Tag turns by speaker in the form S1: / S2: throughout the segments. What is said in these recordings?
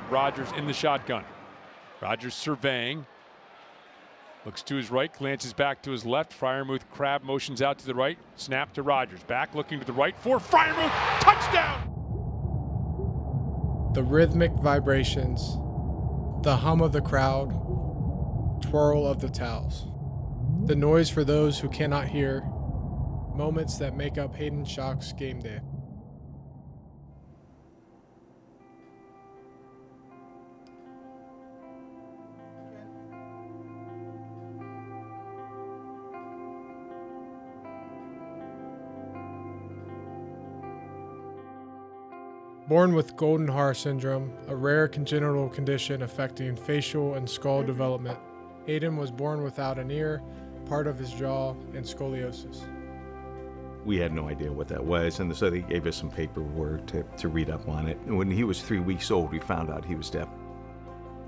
S1: Rogers in the shotgun. Rogers surveying. Looks to his right, glances back to his left. Freiermuth crab motions out to the right. Snap to Rogers. Back looking to the right for Freiermuth. Touchdown!
S2: The rhythmic vibrations, the hum of the crowd, twirl of the towels. The noise for those who cannot hear. Moments that make up Hayden Shock's game day. Born with Goldenhar syndrome, a rare congenital condition affecting facial and skull development, Hayden was born without an ear, part of his jaw, and scoliosis.
S3: We had no idea what that was, and so they gave us some paperwork to read up on it. And when he was 3 weeks old, we found out he was deaf.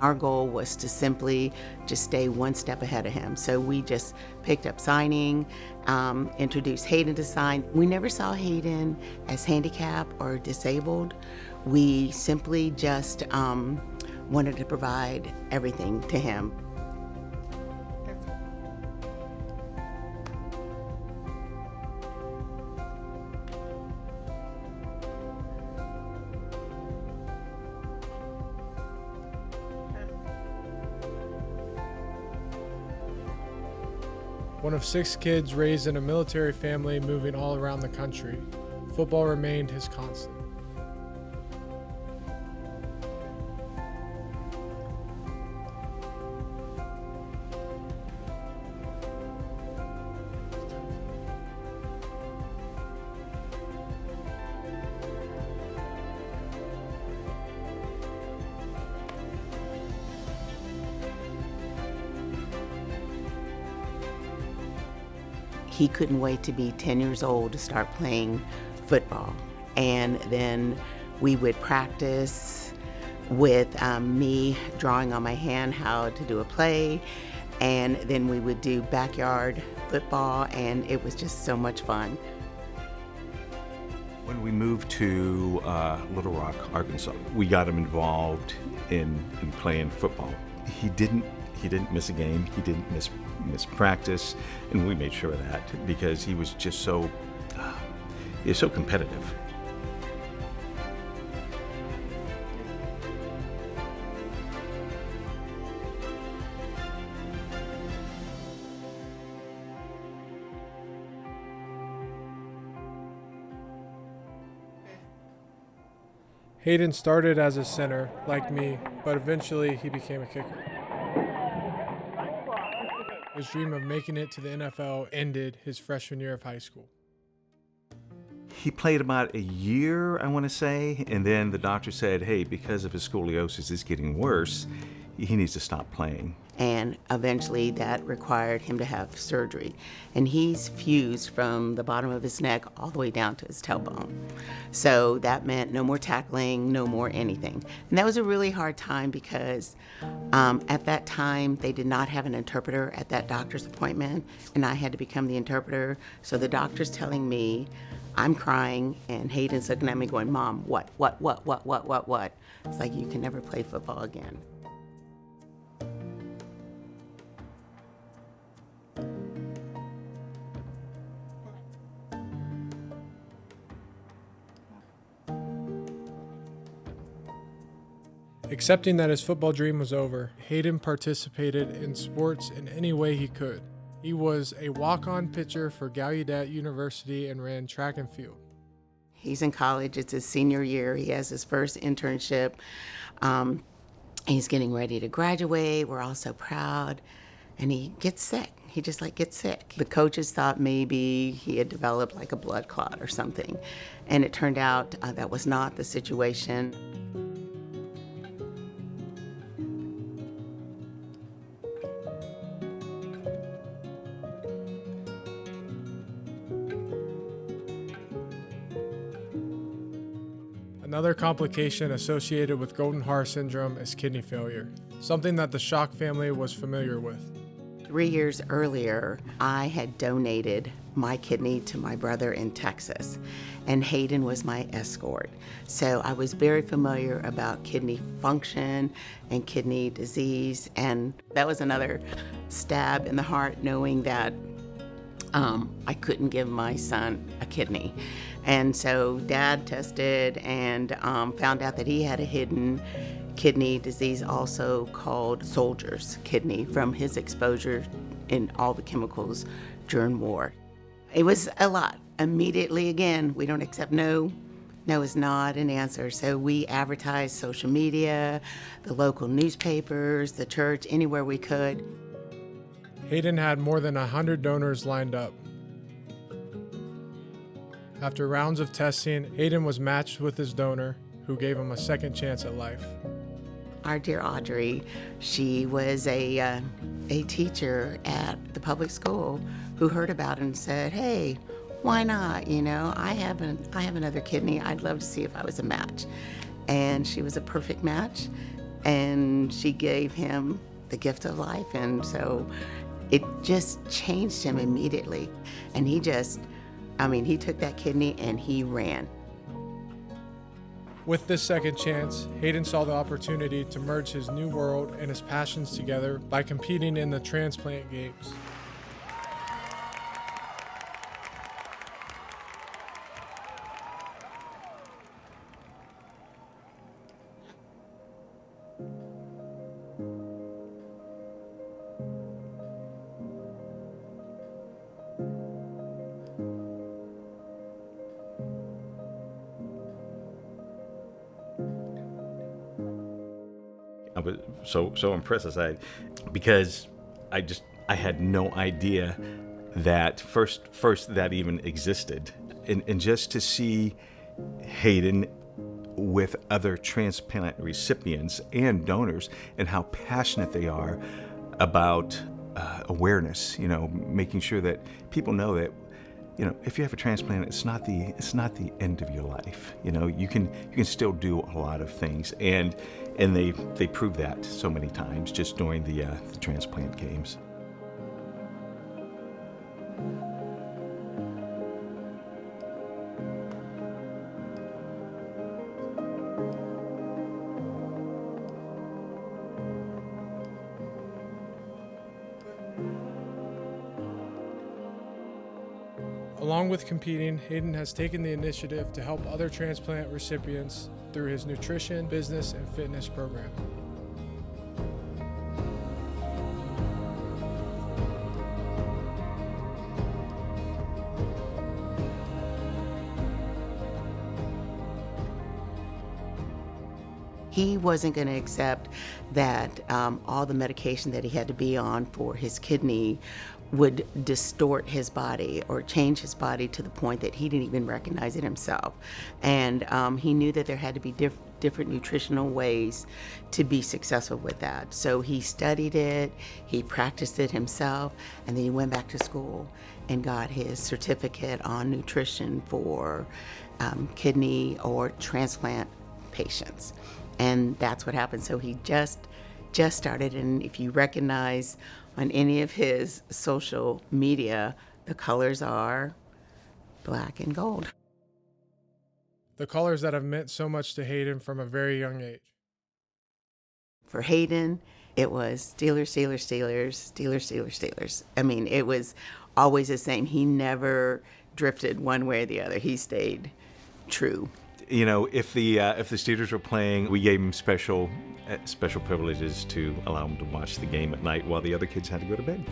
S4: Our goal was to simply just stay one step ahead of him. So we just picked up signing, introduced Hayden to sign. We never saw Hayden as handicapped or disabled. We simply just wanted to provide everything to him.
S2: One of 6 kids raised in a military family moving all around the country, football remained his constant.
S4: He couldn't wait to be 10 years old to start playing football. And then we would practice with me drawing on my hand how to do a play. And then we would do backyard football, and it was just so much fun.
S3: When we moved to Little Rock, Arkansas, we got him involved in playing football. He didn't miss a game. He didn't miss practice, and we made sure of that because he was just so competitive.
S2: Hayden started as a center, like me, but eventually he became a kicker. His dream of making it to the NFL ended his freshman year of high school.
S3: He played about a year, I want to say, and then the doctor said, hey, because of his scoliosis is getting worse, he needs to stop playing.
S4: And eventually that required him to have surgery. And he's fused from the bottom of his neck all the way down to his tailbone. So that meant no more tackling, no more anything. And that was a really hard time because at that time they did not have an interpreter at that doctor's appointment, and I had to become the interpreter. So the doctor's telling me, I'm crying, and Hayden's looking at me going, Mom, what? It's like, you can never play football again.
S2: Accepting that his football dream was over, Hayden participated in sports in any way he could. He was a walk-on pitcher for Gallaudet University and ran track and field.
S4: He's in college, it's his senior year, he has his first internship. He's getting ready to graduate, we're all so proud, and he gets sick. He just gets sick. The coaches thought maybe he had developed like a blood clot or something, and it turned out that was not the situation.
S2: Another complication associated with Goldenhar syndrome is kidney failure, something that the Shock family was familiar with.
S4: 3 years earlier, I had donated my kidney to my brother in Texas, and Hayden was my escort. So I was very familiar about kidney function and kidney disease, and that was another stab in the heart, knowing that I couldn't give my son a kidney. And so Dad tested and found out that he had a hidden kidney disease, also called soldier's kidney, from his exposure in all the chemicals during war. It was a lot. Immediately, again, we don't accept no. No is not an answer. So we advertised social media, the local newspapers, the church, anywhere we could.
S2: Hayden had more than 100 donors lined up. After rounds of testing, Hayden was matched with his donor, who gave him a second chance at life.
S4: Our dear Audrey, she was a teacher at the public school who heard about it and said, "Hey, why not? You know, I have another kidney. I'd love to see if I was a match." And she was a perfect match, and she gave him the gift of life. And so it just changed him immediately. And he took that kidney and he ran.
S2: With this second chance, Hayden saw the opportunity to merge his new world and his passions together by competing in the transplant games.
S3: I was so impressed because I had no idea that first that even existed, and just to see Hayden with other transplant recipients and donors and how passionate they are about awareness, making sure that people know that, if you have a transplant, it's not the end of your life. You can still do a lot of things, and they prove that so many times just during the transplant games.
S2: Along with competing, Hayden has taken the initiative to help other transplant recipients through his nutrition, business, and fitness program.
S4: He wasn't going to accept that all the medication that he had to be on for his kidney would distort his body or change his body to the point that he didn't even recognize it himself. And he knew that there had to be different nutritional ways to be successful with that. So he studied it, he practiced it himself, and then he went back to school and got his certificate on nutrition for kidney or transplant patients. And that's what happened. So he just started, and if you recognize on any of his social media, the colors are black and gold.
S2: The colors that have meant so much to Hayden from a very young age.
S4: For Hayden, it was Steelers, Steelers, Steelers, Steelers, Steelers, Steelers. I mean, it was always the same. He never drifted one way or the other. He stayed true.
S3: If the Steelers were playing, we gave him special privileges to allow him to watch the game at night while the other kids had to go to bed.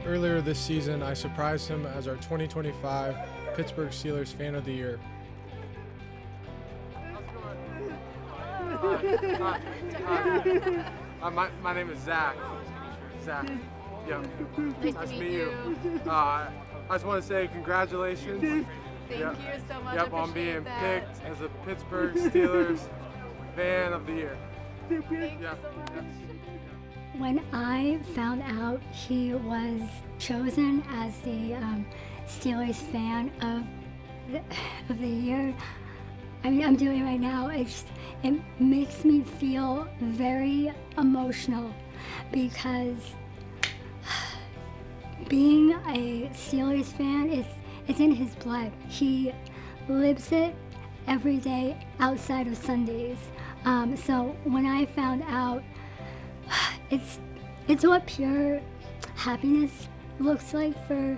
S2: Earlier this season, I surprised him as our 2025 Pittsburgh Steelers Fan of the Year.
S5: My name is Zach. Zach.
S2: Yeah.
S5: Nice to meet you.
S2: I just want to say congratulations.
S5: Thank you so much.
S2: Yep,
S5: I
S2: on being
S5: appreciate that.
S2: picked as a Pittsburgh Steelers Fan of the Year.
S5: Thank you
S2: Yeah.
S5: so much.
S6: When I found out he was chosen as the Steelers Fan of the Year, I mean, I'm doing it right now. It makes me feel very emotional because being a Steelers fan, it's in his blood. He lives it every day outside of Sundays. So when I found out, it's what pure happiness looks like for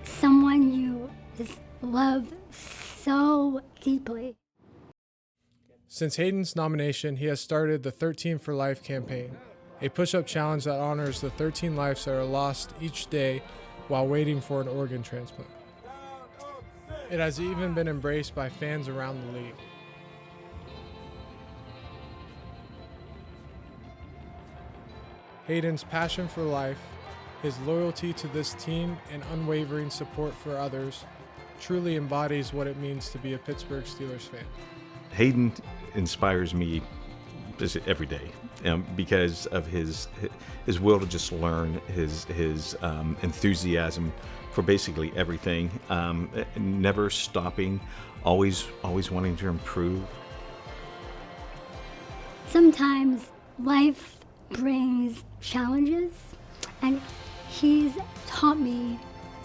S6: someone you just love so deeply.
S2: Since Hayden's nomination, he has started the 13 for Life campaign, a push-up challenge that honors the 13 lives that are lost each day while waiting for an organ transplant. It has even been embraced by fans around the league. Hayden's passion for life, his loyalty to this team, and unwavering support for others truly embodies what it means to be a Pittsburgh Steelers fan.
S3: Hayden inspires me every day because of his will to just learn, his enthusiasm for basically everything, never stopping, always wanting to improve.
S6: Sometimes life brings challenges, and he's taught me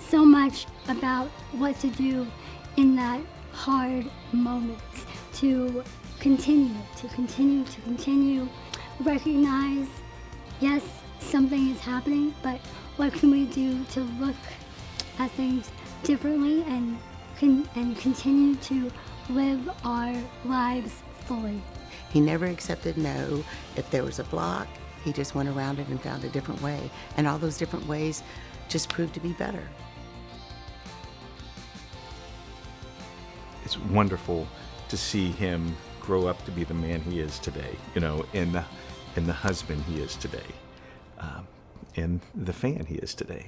S6: so much about what to do in that hard moment, to continue, recognize, yes, something is happening, but what can we do to look at things differently and continue to live our lives fully.
S4: He never accepted no. If there was a block, he just went around it and found a different way. And all those different ways just proved to be better.
S3: It's wonderful to see him grow up to be the man he is today, and the husband he is today, and the fan he is today.